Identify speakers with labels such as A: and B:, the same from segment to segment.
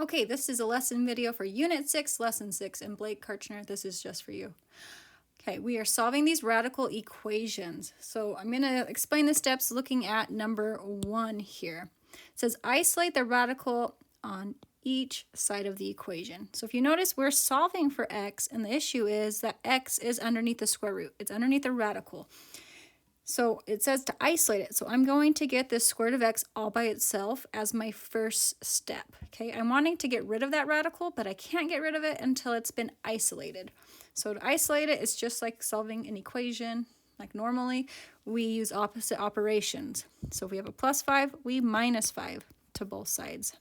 A: Okay, this is a lesson video for Unit 6, Lesson 6, and Blake Karchner, this is just for you. Okay, we are solving these radical equations. So I'm going to explain the steps looking at number 1 here. It says isolate the radical on each side of the equation. So if you notice, we're solving for x, and the issue is that x is underneath the square root. It's underneath the radical. So it says to isolate it. So I'm going to get this square root of x all by itself as my first step. Okay, I'm wanting to get rid of that radical, but I can't get rid of it until it's been isolated. So to isolate it, it's just like solving an equation. Like normally, we use opposite operations. So if we have a plus 5, we minus 5 to both sides.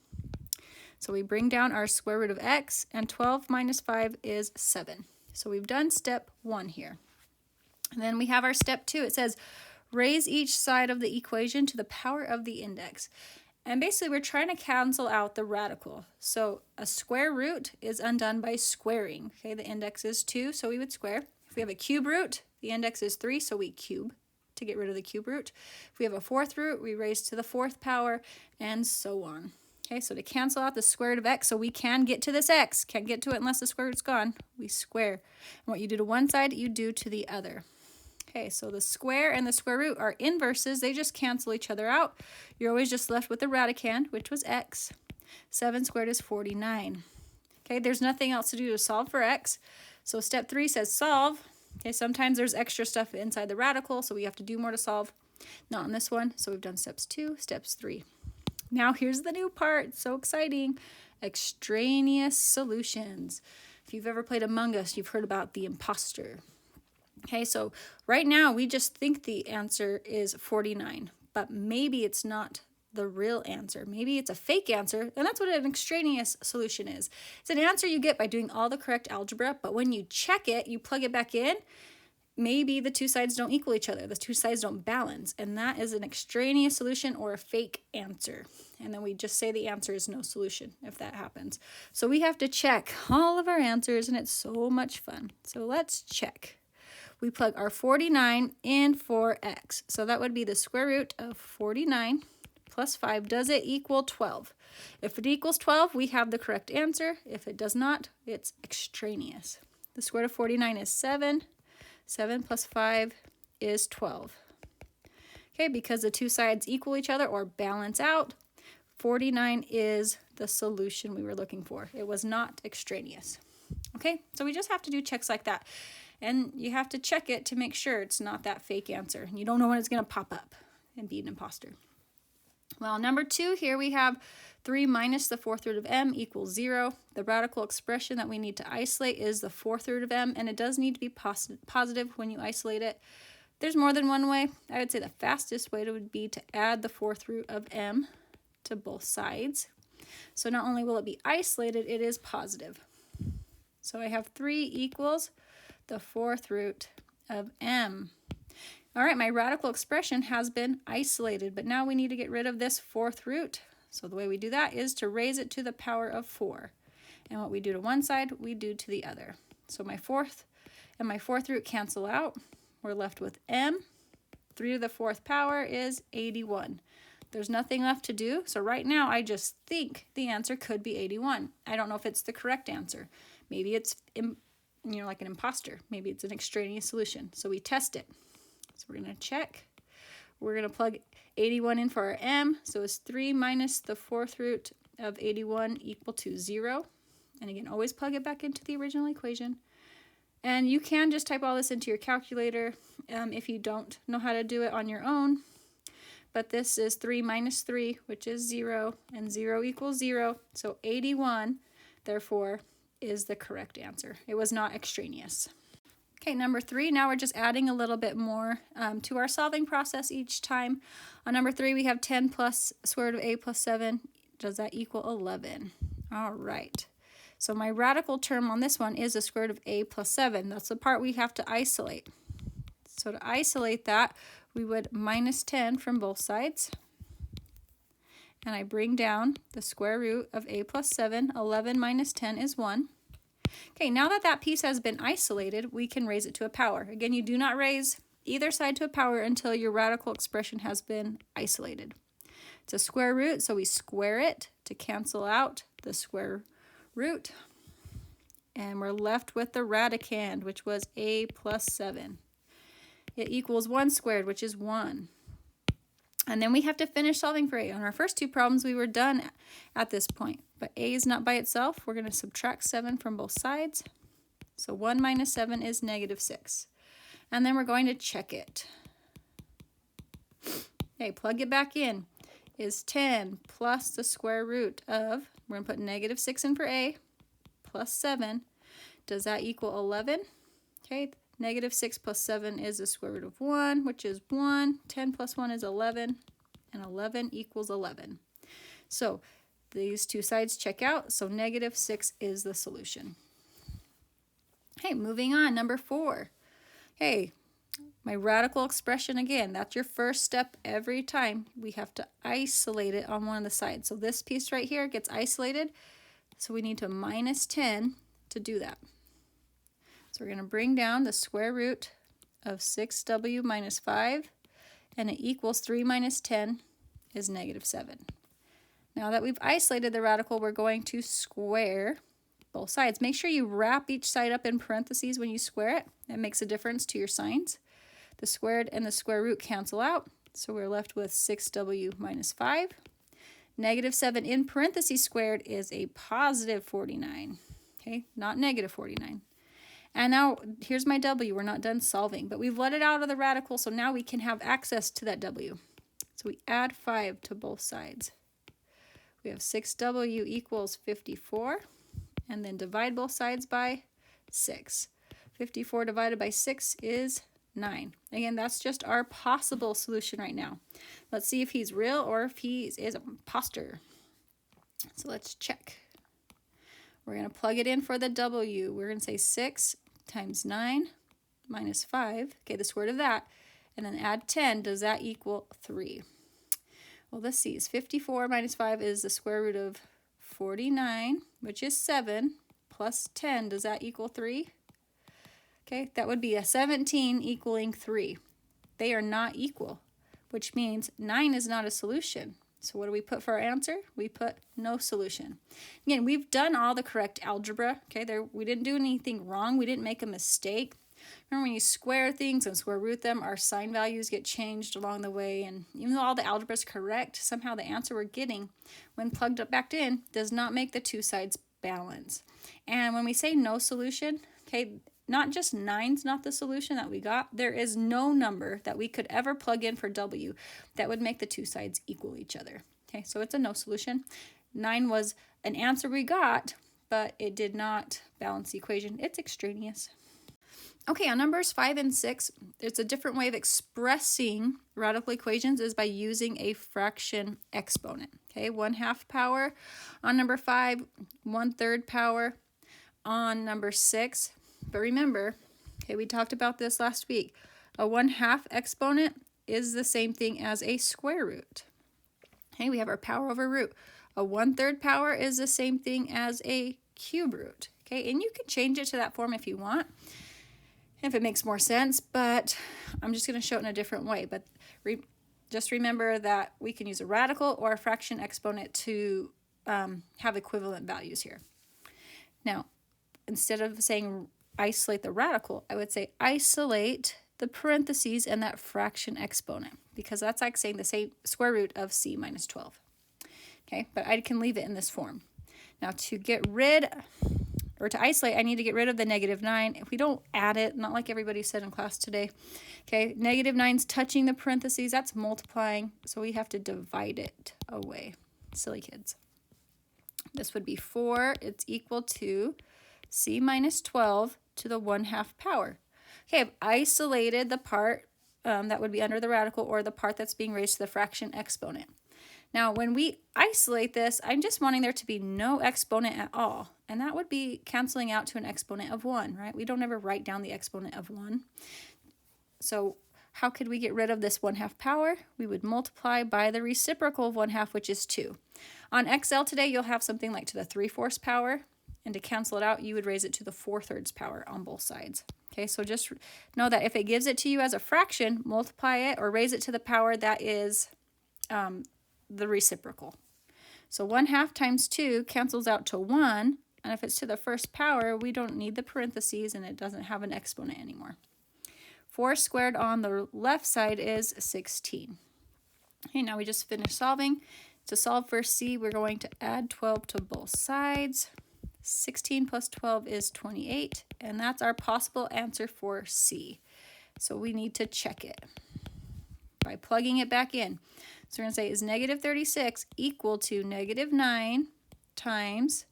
A: So we bring down our square root of x, and 12 minus 5 is 7. So we've done step 1 here. And then we have our step 2. It says raise each side of the equation to the power of the index. And basically we're trying to cancel out the radical. So a square root is undone by squaring. Okay, the index is 2, so we would square. If we have a cube root, the index is 3, so we cube to get rid of the cube root. If we have a fourth root, we raise to the 4th power, and so on. Okay, so to cancel out the square root of x, so we can get to this x. Can't get to it unless the square root's gone. We square. And what you do to one side, you do to the other. Okay, so the square and the square root are inverses. They just cancel each other out. You're always just left with the radicand, which was x. 7 squared is 49. Okay, there's nothing else to do to solve for x. So step 3 says solve. Okay, sometimes there's extra stuff inside the radical, so we have to do more to solve. Not on this one, so we've done steps 2, steps 3. Now here's the new part, so exciting. Extraneous solutions. If you've ever played Among Us, you've heard about the imposter. Okay, so right now we just think the answer is 49, but maybe it's not the real answer. Maybe it's a fake answer, and that's what an extraneous solution is. It's an answer you get by doing all the correct algebra, but when you check it, you plug it back in, maybe the two sides don't equal each other. The two sides don't balance, and that is an extraneous solution or a fake answer. And then we just say the answer is no solution if that happens. So we have to check all of our answers, and it's so much fun. So let's check. We plug our 49 in for x. So that would be the square root of 49 plus 5. Does it equal 12? If it equals 12, we have the correct answer. If it does not, it's extraneous. The square root of 49 is 7. 7 plus 5 is 12. Okay, because the two sides equal each other or balance out, 49 is the solution we were looking for. It was not extraneous. Okay, so we just have to do checks like that. And you have to check it to make sure it's not that fake answer. You don't know when it's going to pop up and be an imposter. Well, number 2 here we have 3 minus the 4th root of m equals 0. The radical expression that we need to isolate is the 4th root of m, and it does need to be positive when you isolate it. There's more than one way. I would say the fastest way would be to add the 4th root of m to both sides. So not only will it be isolated, it is positive. So I have 3 equals the 4th root of m. All right, my radical expression has been isolated, but now we need to get rid of this 4th root. So the way we do that is to raise it to the power of 4. And what we do to one side, we do to the other. So my 4th and my 4th root cancel out. We're left with m. 3 to the 4th power is 81. There's nothing left to do, so right now I just think the answer could be 81. I don't know if it's the correct answer. Maybe it's like an imposter. Maybe it's an extraneous solution. So we test it. So we're going to check. We're going to plug 81 in for our m. So it's 3 minus the 4th root of 81 equal to 0. And again, always plug it back into the original equation. And you can just type all this into your calculator if you don't know how to do it on your own. But this is 3 minus 3, which is 0, and 0 equals 0. So 81, therefore, is the correct answer. It was not extraneous. Okay, number 3, now we're just adding a little bit more to our solving process each time. On number 3, we have 10 plus square root of a plus 7. Does that equal 11? All right. So my radical term on this one is the square root of a plus 7. That's the part we have to isolate. So to isolate that, we would minus 10 from both sides. And I bring down the square root of a plus 7. 11 minus 10 is 1. Okay, now that that piece has been isolated, we can raise it to a power. Again, you do not raise either side to a power until your radical expression has been isolated. It's a square root, so we square it to cancel out the square root. And we're left with the radicand, which was a plus 7. It equals 1 squared, which is 1. And then we have to finish solving for a. On our first two problems, we were done at this point. But a is not by itself. We're going to subtract 7 from both sides. So 1 minus 7 is negative 6. And then we're going to check it. Okay, plug it back in. Is 10 plus the square root of, we're going to put negative 6 in for a, plus 7. Does that equal 11? Okay, negative 6 plus 7 is the square root of 1, which is 1. 10 plus 1 is 11, and 11 equals 11. So these two sides check out, so negative 6 is the solution. Okay, moving on, number 4. Hey, my radical expression again, that's your first step every time. We have to isolate it on one of the sides. So this piece right here gets isolated, so we need to minus 10 to do that. So we're going to bring down the square root of 6w minus 5, and it equals 3 minus 10 is negative 7. Now that we've isolated the radical, we're going to square both sides. Make sure you wrap each side up in parentheses when you square it. That makes a difference to your signs. The squared and the square root cancel out, so we're left with 6w minus 5. Negative 7 in parentheses squared is a positive 49, okay, not negative 49. And now here's my w. We're not done solving, but we've let it out of the radical, so now we can have access to that w. So we add 5 to both sides. We have 6w equals 54, and then divide both sides by 6. 54 divided by 6 is 9. Again, that's just our possible solution right now. Let's see if he's real or if he is an imposter. So let's check. We're going to plug it in for the w. We're going to say 6 times 9 minus 5. Okay, the square root of that. And then add 10. Does that equal 3? Well, let's see. 54 minus 5 is the square root of 49, which is 7, plus 10. Does that equal 3? Okay, that would be a 17 equaling 3. They are not equal, which means 9 is not a solution. So what do we put for our answer? We put no solution. Again, we've done all the correct algebra. Okay, we didn't do anything wrong. We didn't make a mistake. Remember, when you square things and square root them, our sign values get changed along the way. And even though all the algebra is correct, somehow the answer we're getting, when plugged up back in, does not make the two sides balance. And when we say no solution, okay, not just 9's not the solution that we got. There is no number that we could ever plug in for w that would make the two sides equal each other. Okay, so it's a no solution. 9 was an answer we got, but it did not balance the equation. It's extraneous. Okay, on numbers 5 and 6, it's a different way of expressing radical equations is by using a fraction exponent. Okay, 1/2 power on number 5, 1/3 power on number 6. But remember, okay, we talked about this last week. A 1/2 exponent is the same thing as a square root. Okay, we have our power over root. A 1/3 power is the same thing as a cube root. Okay, and you can change it to that form if you want, if it makes more sense, but I'm just going to show it in a different way. But just remember that we can use a radical or a fraction exponent to have equivalent values here. Now, instead of saying isolate the radical, I would say isolate the parentheses and that fraction exponent, because that's like saying the same square root of c minus 12. Okay, but I can leave it in this form. Now to get rid, or to isolate, I need to get rid of the negative 9. If we don't add it, not like everybody said in class today, okay, negative 9's touching the parentheses, that's multiplying, so we have to divide it away. Silly kids. This would be 4, it's equal to c minus 12 to the 1/2 power. Okay, I've isolated the part that would be under the radical, or the part that's being raised to the fraction exponent. Now, when we isolate this, I'm just wanting there to be no exponent at all, and that would be canceling out to an exponent of 1, right? We don't ever write down the exponent of 1. So how could we get rid of this 1/2 power? We would multiply by the reciprocal of 1/2, which is 2. On Excel today, you'll have something like to the 3/4 power, and to cancel it out, you would raise it to the 4/3 power on both sides. Okay, so just know that if it gives it to you as a fraction, multiply it or raise it to the power that is the reciprocal. So 1/2 times 2 cancels out to 1. And if it's to the first power, we don't need the parentheses and it doesn't have an exponent anymore. 4 squared on the left side is 16. Okay, now we just finished solving. To solve for C, we're going to add 12 to both sides. 16 plus 12 is 28, and that's our possible answer for C. So we need to check it by plugging it back in. So we're going to say, is negative 36 equal to negative 9 times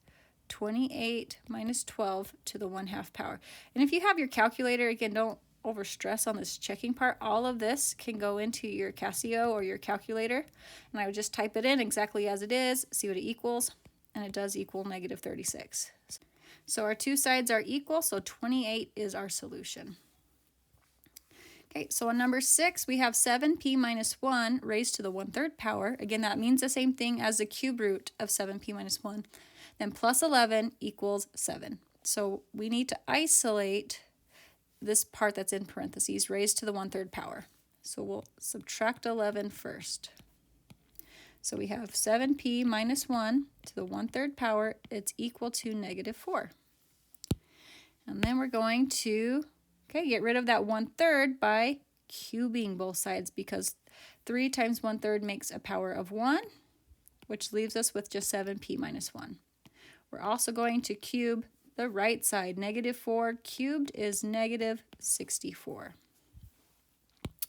A: 28 minus 12 to the 1/2 power? And if you have your calculator, again, don't over stress on this checking part. All of this can go into your Casio or your calculator, and I would just type it in exactly as it is, see what it equals, and it does equal negative 36. So our two sides are equal, so 28 is our solution. Okay, so on number 6, we have 7p minus 1 raised to the 1/3 power. Again, that means the same thing as the cube root of 7p minus 1. Then plus 11 equals 7. So we need to isolate this part that's in parentheses, raised to the 1/3 power. So we'll subtract 11 first. So we have 7p minus 1 to the 1/3 power. It's equal to negative 4. And then we're going to get rid of that 1/3 by cubing both sides, because 3 times 1/3 makes a power of 1, which leaves us with just 7p minus 1. We're also going to cube the right side. Negative 4 cubed is negative 64.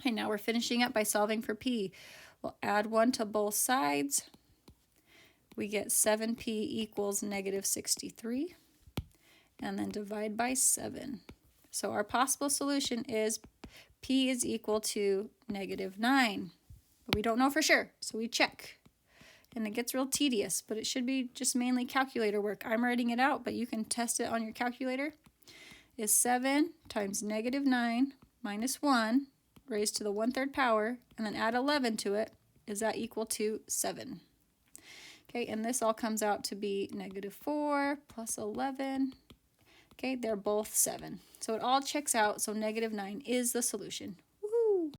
A: And now we're finishing up by solving for p. We'll add 1 to both sides. We get 7p equals negative 63. And then divide by 7. So our possible solution is p is equal to negative 9. But we don't know for sure, so we check. And it gets real tedious, but it should be just mainly calculator work. I'm writing it out, but you can test it on your calculator. Is 7 times negative 9 minus 1 raised to the 1/3 power, and then add 11 to it. Is that equal to 7? Okay, and this all comes out to be negative 4 plus 11. Okay, they're both 7. So it all checks out, so negative 9 is the solution. Woohoo!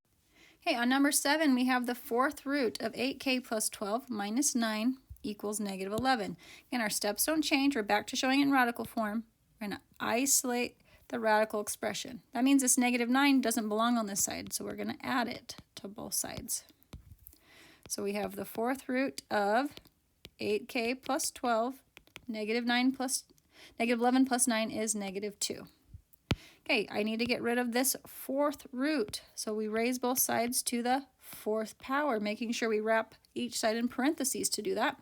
A: Okay, on number 7, we have the 4th root of 8k plus 12 minus 9 equals negative 11. Again, our steps don't change. We're back to showing it in radical form. We're going to isolate the radical expression. That means this negative 9 doesn't belong on this side, so we're going to add it to both sides. So we have the 4th root of 8k plus 12, negative 11 plus 9 is negative 2. Okay, I need to get rid of this 4th root. So we raise both sides to the 4th power, making sure we wrap each side in parentheses to do that.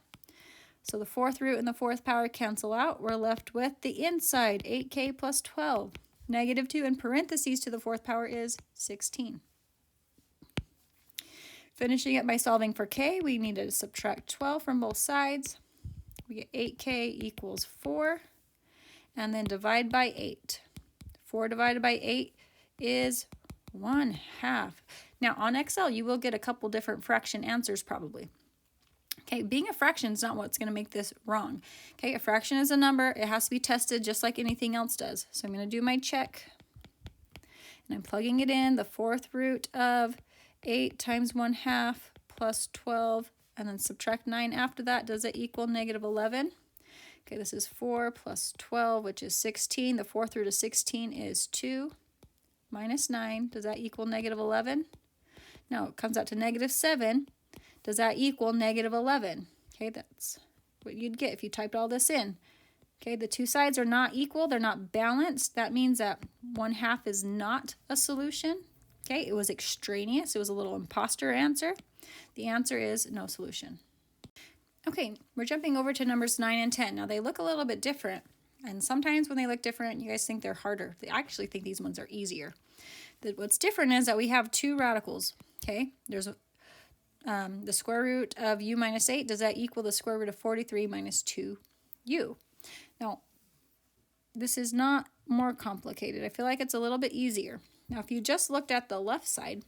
A: So the 4th root and the 4th power cancel out. We're left with the inside, 8k plus 12. Negative 2 in parentheses to the 4th power is 16. Finishing up by solving for k, we need to subtract 12 from both sides. We get 8k equals 4, and then divide by 8. 4 divided by 8 is 1/2. Now on Excel, you will get a couple different fraction answers probably. Okay, being a fraction is not what's going to make this wrong. Okay, a fraction is a number. It has to be tested just like anything else does. So I'm going to do my check. And I'm plugging it in, the 4th root of 8 times 1/2 plus 12, and then subtract 9 after that. Does it equal negative 11? Okay, this is 4 plus 12, which is 16. The 4th root of 16 is 2 minus 9. Does that equal negative 11? No, it comes out to negative 7. Does that equal negative 11? Okay, that's what you'd get if you typed all this in. Okay, the two sides are not equal. They're not balanced. That means that 1/2 is not a solution. Okay, it was extraneous. It was a little imposter answer. The answer is no solution. Okay, we're jumping over to numbers 9 and 10. Now, they look a little bit different, and sometimes when they look different, you guys think they're harder. I actually think these ones are easier. What's different is that we have two radicals, okay? There's the square root of u minus 8. Does that equal the square root of 43 minus 2u? Now, this is not more complicated. I feel like it's a little bit easier. Now, if you just looked at the left side,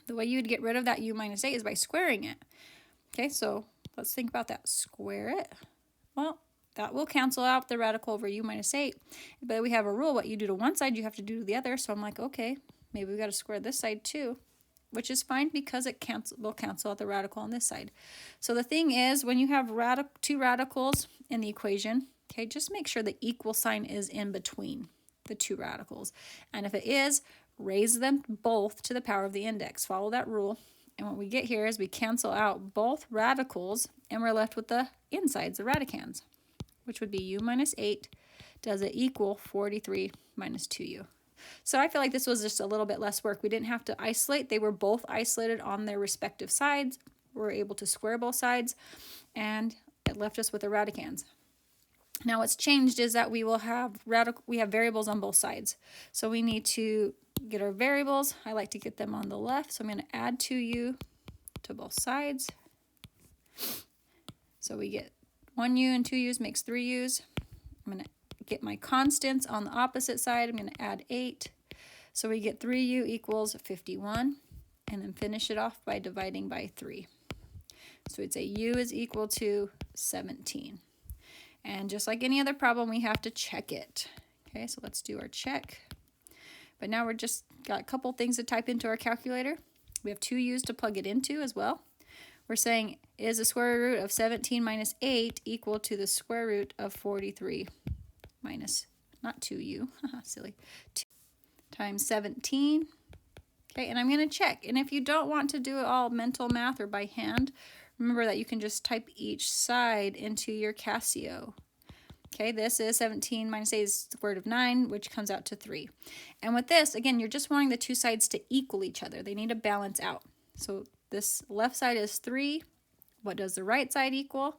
A: the way you'd get rid of that u minus 8 is by squaring it. Okay, so let's think about that. Square it. Well, that will cancel out the radical over u minus 8. But we have a rule. What you do to one side, you have to do to the other. So I'm like, okay, maybe we got to square this side too. which is fine because it will cancel out the radical on this side. So the thing is, when you have two radicals in the equation, okay, just make sure the equal sign is in between the two radicals. And if it is, raise them both to the power of the index. Follow that rule. And what we get here is we cancel out both radicals, and we're left with the insides, the radicands, which would be u minus 8. Does it equal 43 minus 2u? So I feel like this was just a little bit less work. We didn't have to isolate. They were both isolated on their respective sides. We were able to square both sides, and it left us with the radicands. Now what's changed is that we have variables on both sides. So we need to get our variables. I like to get them on the left. So I'm going to add 2u to both sides. So we get 1u and 2u's makes 3u's. I'm going to get my constants on the opposite side. I'm going to add 8. So we get 3u equals 51. And then finish it off by dividing by 3. So we'd say u is equal to 17. And just like any other problem, we have to check it. Okay, so let's do our check. But now we're just got a couple things to type into our calculator. We have 2 u's to plug it into as well. We're saying, is the square root of 17 minus 8 equal to the square root of 43 minus, not 2u, silly, 2 times 17. Okay, and I'm going to check. And if you don't want to do it all mental math or by hand, remember that you can just type each side into your Casio. Okay, this is 17 minus 8 is the square root of 9, which comes out to 3. And with this, again, you're just wanting the two sides to equal each other. They need to balance out. So this left side is 3. What does the right side equal?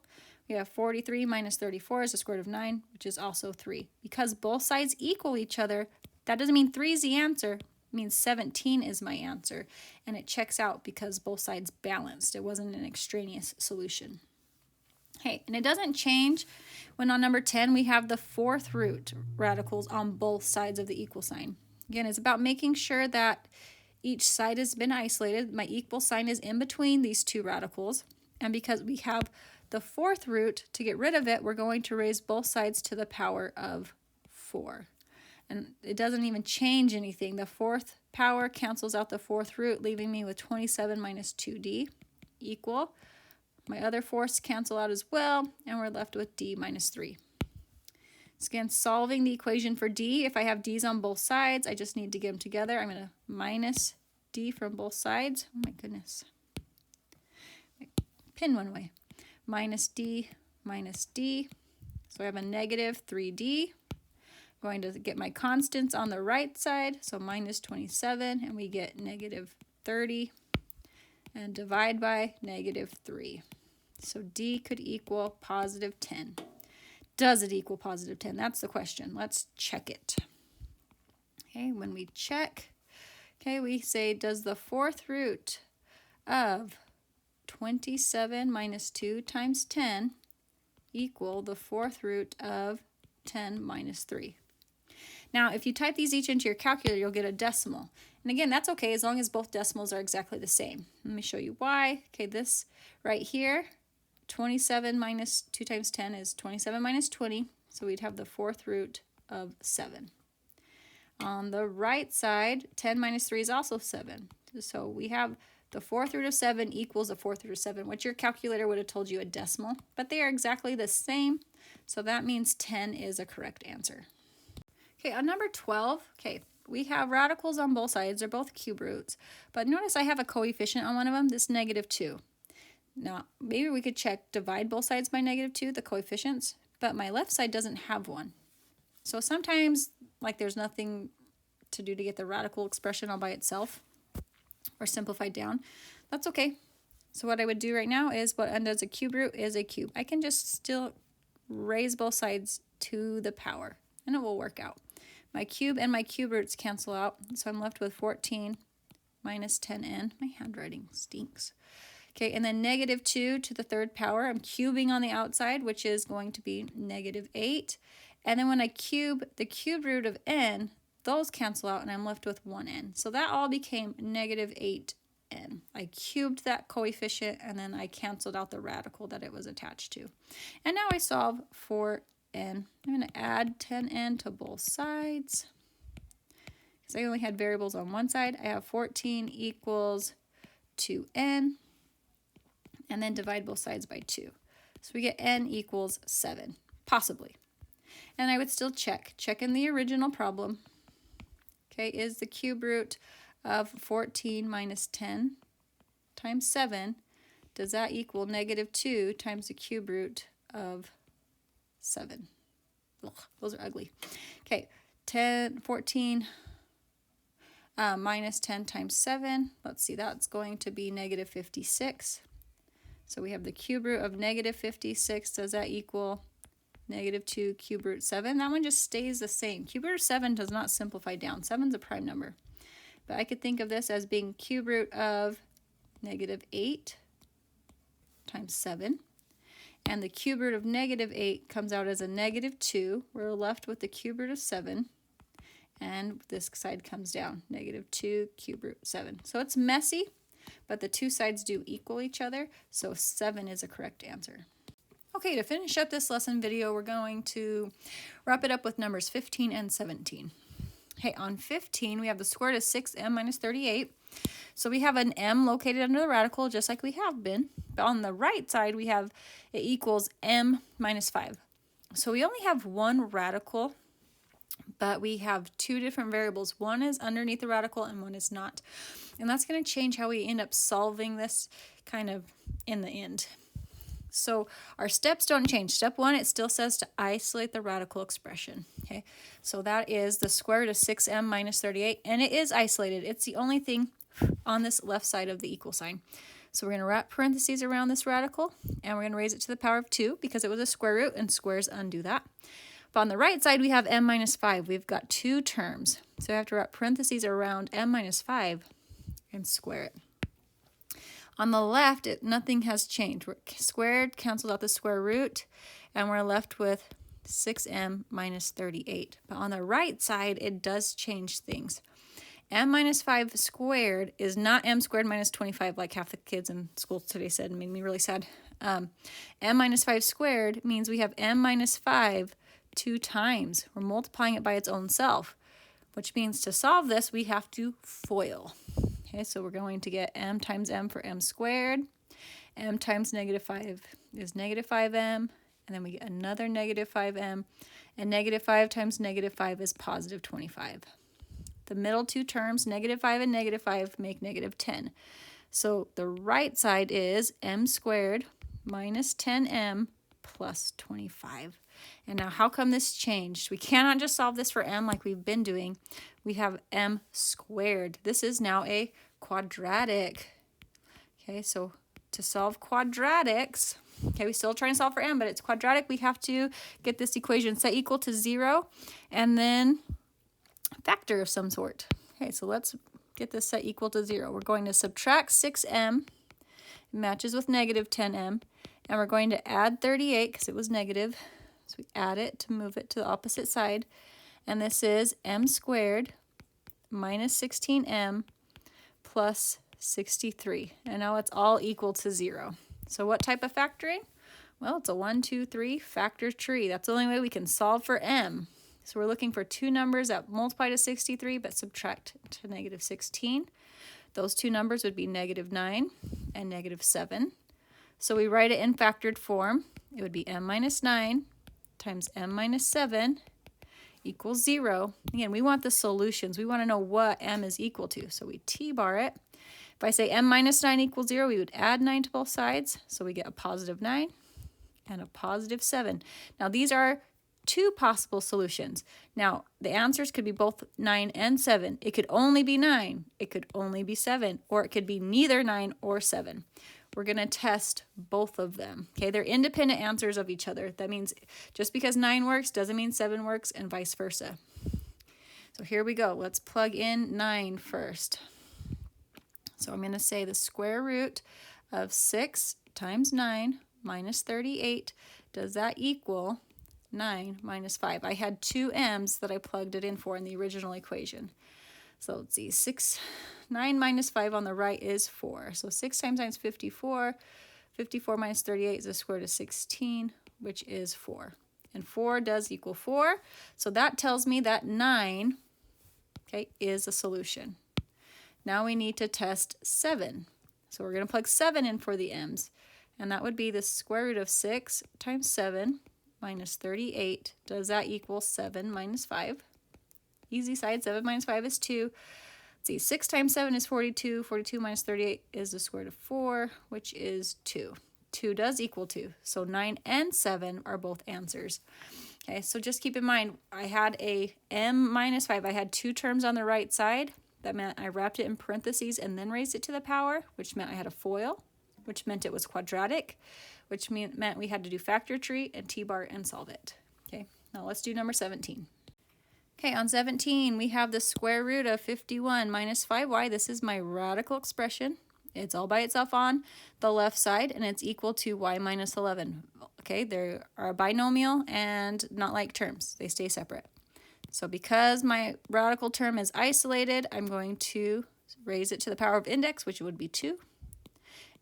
A: We have 43 minus 34 is the square root of 9, which is also 3. Because both sides equal each other, that doesn't mean 3 is the answer. It means 17 is my answer. And it checks out because both sides balanced. It wasn't an extraneous solution. Okay, and it doesn't change when on number 10 we have the fourth root radicals on both sides of the equal sign. Again, it's about making sure that each side has been isolated. My equal sign is in between these two radicals. And because we have the fourth root, to get rid of it, we're going to raise both sides to the power of 4. And it doesn't even change anything. The fourth power cancels out the fourth root, leaving me with 27 minus 2d equal. My other fourths cancel out as well, and we're left with d minus 3. So again, solving the equation for d, if I have d's on both sides, I just need to get them together. I'm going to minus d from both sides. Oh my goodness. Pin one way. Minus d minus d. So I have a negative 3d. I'm going to get my constants on the right side, so minus 27, and we get negative 30. And divide by negative 3. So d could equal positive 10. Does it equal positive 10? That's the question. Let's check it. Okay, when we check, okay, we say, does the fourth root of 27 minus 2 times 10 equal the fourth root of 10 minus 3? Now, if you type these each into your calculator, you'll get a decimal. And again, that's okay as long as both decimals are exactly the same. Let me show you why. Okay, this right here, 27 minus 2 times 10 is 27 minus 20. So we'd have the fourth root of 7. On the right side, 10 minus 3 is also 7. So we have the fourth root of 7 equals the fourth root of 7, which your calculator would have told you a decimal. But they are exactly the same. So that means 10 is a correct answer. Okay, on number 12, okay, we have radicals on both sides. They're both cube roots. But notice I have a coefficient on one of them, this negative 2. Now, maybe we could check divide both sides by negative 2, the coefficients, but my left side doesn't have one. So sometimes, like, there's nothing to do to get the radical expression all by itself or simplified down. That's okay. So what I would do right now is what undoes a cube root is a cube. I can just still raise both sides to the power, and it will work out. My cube and my cube roots cancel out, so I'm left with 14 minus 10n. My handwriting stinks. Okay, and then negative 2 to the third power. I'm cubing on the outside, which is going to be negative 8. And then when I cube the cube root of n, those cancel out, and I'm left with 1n. So that all became negative 8n. I cubed that coefficient, and then I canceled out the radical that it was attached to. And now I solve for n. I'm going to add 10n to both sides. Because I only had variables on one side, I have 14 equals 2n, and then divide both sides by 2. So we get n equals 7, possibly. And I would still check in the original problem. Okay, is the cube root of 14 minus 10 times 7, does that equal negative 2 times the cube root of 7? Ugh, those are ugly. Okay, 14 minus 10 times 7. Let's see, that's going to be negative 56. So we have the cube root of negative 56. Does that equal negative 2 cube root 7? That one just stays the same. Cube root of 7 does not simplify down. 7's a prime number. But I could think of this as being cube root of negative 8 times 7. And the cube root of negative 8 comes out as a negative 2. We're left with the cube root of 7. And this side comes down, negative 2 cube root 7. So it's messy, but the two sides do equal each other, so 7 is a correct answer. Okay, to finish up this lesson video, we're going to wrap it up with numbers 15 and 17. Okay, on 15, we have the square root of 6m minus 38. So we have an m located under the radical, just like we have been. But on the right side, we have it equals m minus 5. So we only have one radical, but we have two different variables. One is underneath the radical and one is not. And that's going to change how we end up solving this kind of in the end. So our steps don't change. Step 1, it still says to isolate the radical expression. Okay, so that is the square root of 6m minus 38, and it is isolated. It's the only thing on this left side of the equal sign. So we're going to wrap parentheses around this radical, and we're going to raise it to the power of 2 because it was a square root, and squares undo that. But on the right side, we have m minus 5. We've got two terms. So we have to wrap parentheses around m minus 5 and square it. On the left, nothing has changed. Squared cancels out the square root, and we're left with 6m minus 38. But on the right side, it does change things. M minus 5 squared is not m squared minus 25 like half the kids in school today said, and made me really sad. M minus 5 squared means we have m minus 5 2 times. We're multiplying it by its own self, which means to solve this, we have to FOIL. Okay, so we're going to get m times m for m squared. M times negative 5 is negative 5m, and then we get another negative 5m, and negative 5 times negative 5 is positive 25. The middle two terms, negative 5 and negative 5, make negative 10. So the right side is m squared minus 10m plus 25. And now how come this changed? We cannot just solve this for m like we've been doing. We have m squared. This is now a quadratic. Okay, so to solve quadratics, okay, we still trying to solve for m, but it's quadratic. We have to get this equation set equal to 0 and then a factor of some sort. Okay, so let's get this set equal to 0. We're going to subtract 6m, it matches with negative 10m, and we're going to add 38 because it was negative. So we add it to move it to the opposite side. And this is m squared minus 16m plus 63. And now it's all equal to 0. So what type of factoring? Well, it's a 1, 2, 3 factor tree. That's the only way we can solve for m. So we're looking for two numbers that multiply to 63 but subtract to negative 16. Those two numbers would be negative 9 and negative 7. So we write it in factored form. It would be m minus 9 times m minus 7 equals 0. Again, we want the solutions. We want to know what m is equal to. So we t-bar it. If I say m minus 9 equals 0, we would add 9 to both sides. So we get a positive 9 and a positive 7. Now these are two possible solutions. Now the answers could be both 9 and 7. It could only be 9. It could only be 7. Or it could be neither 9 or 7. We're going to test both of them. Okay, they're independent answers of each other. That means just because 9 works doesn't mean 7 works, and vice versa. So here we go. Let's plug in 9 first. So I'm going to say the square root of 6 times 9 minus 38. Does that equal 9 minus 5? I had two m's that I plugged it in for in the original equation. So let's see, 9 minus 5 on the right is 4. So 6 times 9 is 54. 54 minus 38 is the square root of 16, which is 4. And 4 does equal 4. So that tells me that 9, okay, is a solution. Now we need to test 7. So we're going to plug 7 in for the m's. And that would be the square root of 6 times 7 minus 38. Does that equal 7 minus 5? Easy side, 7 minus 5 is 2. Let's see, 6 times 7 is 42. 42 minus 38 is the square root of 4, which is 2. 2 does equal 2. So 9 and 7 are both answers. Okay, so just keep in mind, I had a m minus 5. I had 2 terms on the right side. That meant I wrapped it in parentheses and then raised it to the power, which meant I had a FOIL, which meant it was quadratic, which meant we had to do factor tree and t-bar and solve it. Okay, now let's do number 17. Okay, on 17, we have the square root of 51 minus 5y. This is my radical expression. It's all by itself on the left side, and it's equal to y minus 11. Okay, they are a binomial and not like terms. They stay separate. So because my radical term is isolated, I'm going to raise it to the power of index, which would be 2.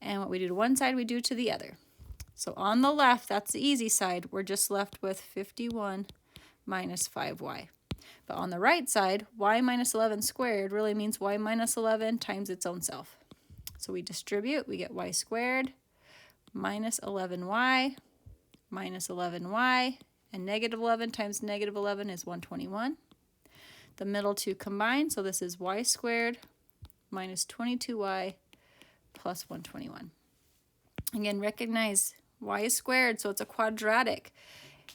A: And what we do to one side, we do to the other. So on the left, that's the easy side. We're just left with 51 minus 5y. But on the right side, y minus 11 squared really means y minus 11 times its own self. So we distribute, we get y squared minus 11y minus 11y, and negative 11 times negative 11 is 121. The middle two combine, so this is y squared minus 22y plus 121. Again, recognize y is squared, so it's a quadratic.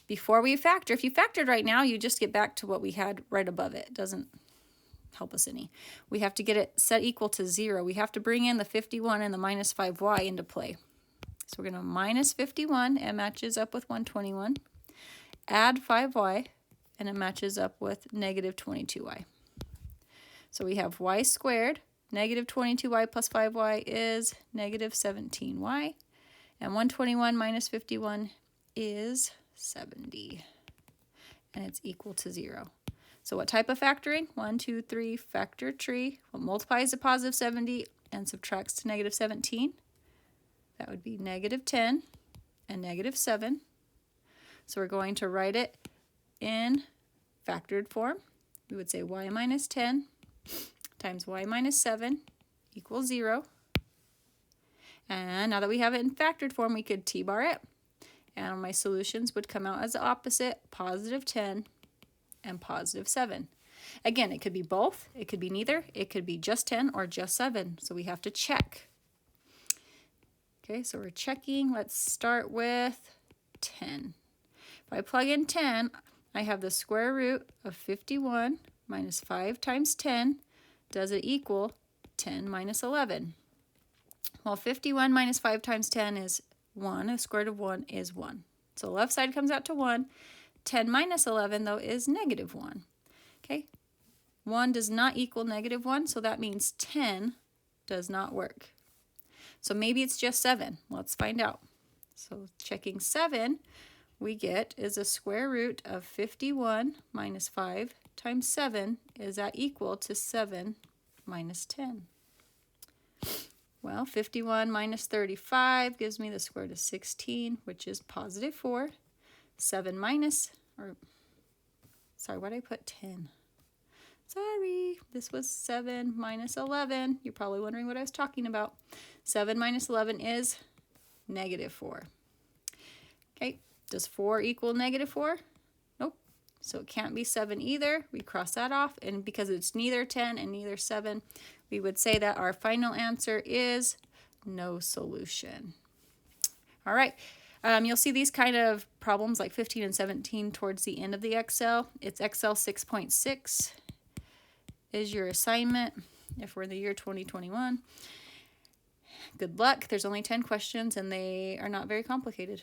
A: Before we factor, if you factored right now, you just get back to what we had right above it. It doesn't help us any. We have to get it set equal to 0. We have to bring in the 51 and the minus 5y into play. So we're going to minus 51, it matches up with 121. Add 5y, and it matches up with negative 22y. So we have y squared, negative 22y plus 5y is negative 17y. And 121 minus 51 is 70. And it's equal to 0. So what type of factoring? 1, 2, 3, factor tree. What multiplies to positive 70 and subtracts to negative 17? That would be negative 10 and negative 7. So we're going to write it in factored form. We would say y minus 10 times y minus 7 equals 0. And now that we have it in factored form, we could t-bar it. And my solutions would come out as the opposite, positive 10 and positive 7. Again, it could be both, it could be neither, it could be just 10 or just 7. So we have to check. Okay, so we're checking. Let's start with 10. If I plug in 10, I have the square root of 51 minus 5 times 10. Does it equal 10 minus 11? Well, 51 minus 5 times 10 is 1. The square root of 1 is 1. So the left side comes out to 1. 10 minus 11, though, is negative 1. Okay, 1 does not equal negative 1, so that means 10 does not work. So maybe it's just 7. Let's find out. So checking 7, we get is a square root of 51 minus 5 times 7. Is that equal to 7 minus 10? Well, 51 minus 35 gives me the square root of 16, which is positive 4. 7 minus, or sorry, why did I put 10? Sorry, this was 7 minus 11. You're probably wondering what I was talking about. 7 minus 11 is negative 4. Okay, does 4 equal negative 4? Nope. So it can't be 7 either. We cross that off, and because it's neither 10 and neither 7, we would say that our final answer is no solution. All right. You'll see these kind of problems like 15 and 17 towards the end of the Excel. It's Excel 6.6 is your assignment if we're in the year 2021. Good luck. There's only 10 questions and they are not very complicated.